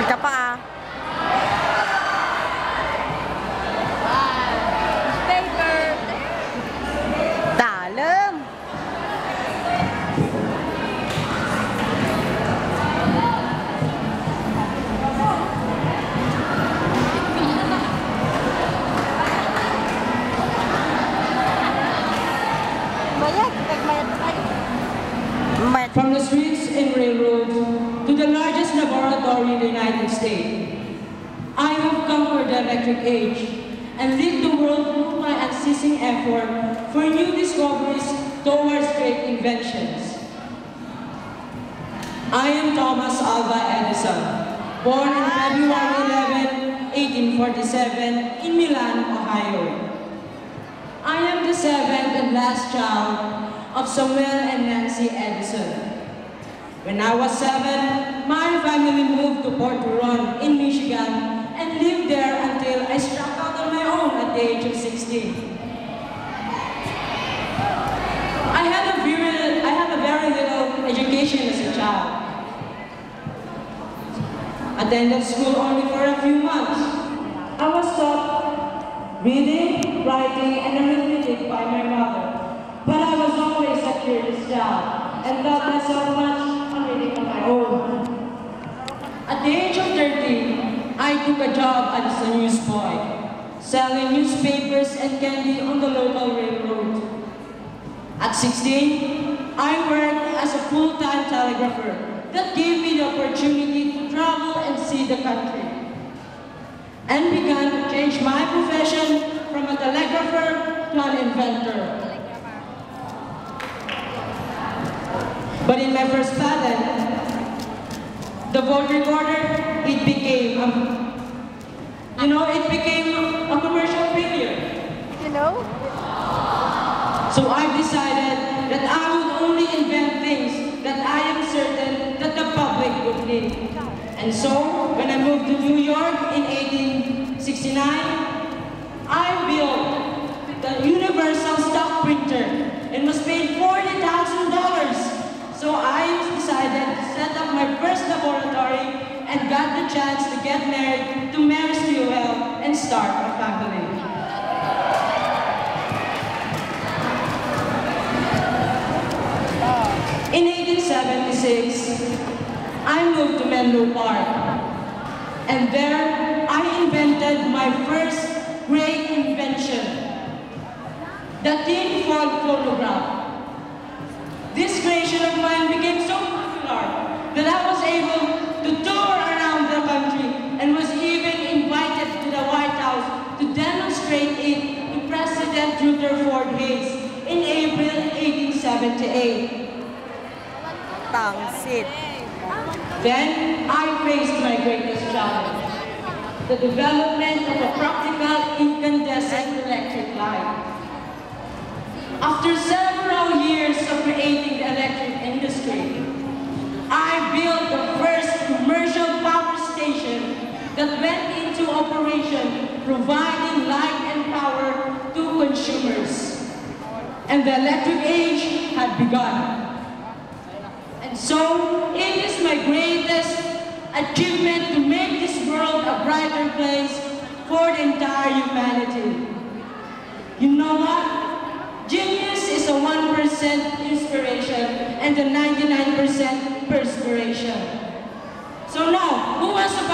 Ka pa ah. Paper. Dalam. From the streets and railroads to the largest laboratory in the United States, I have conquered the electric age and lead the world through my unceasing effort for new discoveries towards great inventions. I am Thomas Alva Edison, born on February 11, 1847 in Milan, Ohio. I am the seventh and last child of Samuel and Nancy Edison. When I was 7, my family moved to Port Huron in Michigan and lived there until I struck out on my own at the age of 16. I had a very little education as a child. Attended school only for a few months. I was taught reading, writing, and arithmetic by my mother, but I was always a curious child and taught myself much on reading on my own. At the age of 13, I took a job as a newsboy, selling newspapers and candy on the local railroad. At 16, I worked as a full-time telegrapher that gave me the opportunity to travel and see the country, and began to change my profession from a telegrapher to an inventor. But in my first patent, the vote recorder, it became a commercial failure. You know? So I decided that I would only invent things that I am certain that the public would need. And so, when I moved to New York in 1869, I built the Universal Stock Printer and was paid $40,000. So I decided to set up my first laboratory and got the chance to get married to Mary Stilwell and start a family. In 1876, I moved to Menlo Park, and there I invented my first great invention, the tin foil phonograph. This creation of mine became so popular that I was able to tour around the country and was even invited to the White House to demonstrate it to President Rutherford Hayes in April 1878. Pangsit. Then I faced my greatest challenge, the development of a practical incandescent electric light. After several years of creating the electric industry, I built the first commercial power station that went into operation, providing light and power to consumers. And the electric age had begun. And so, it is my greatest achievement to make this world a brighter place for the entire humanity. You know what? Genius is a 1% inspiration and a 99% perspiration. So now, who wants to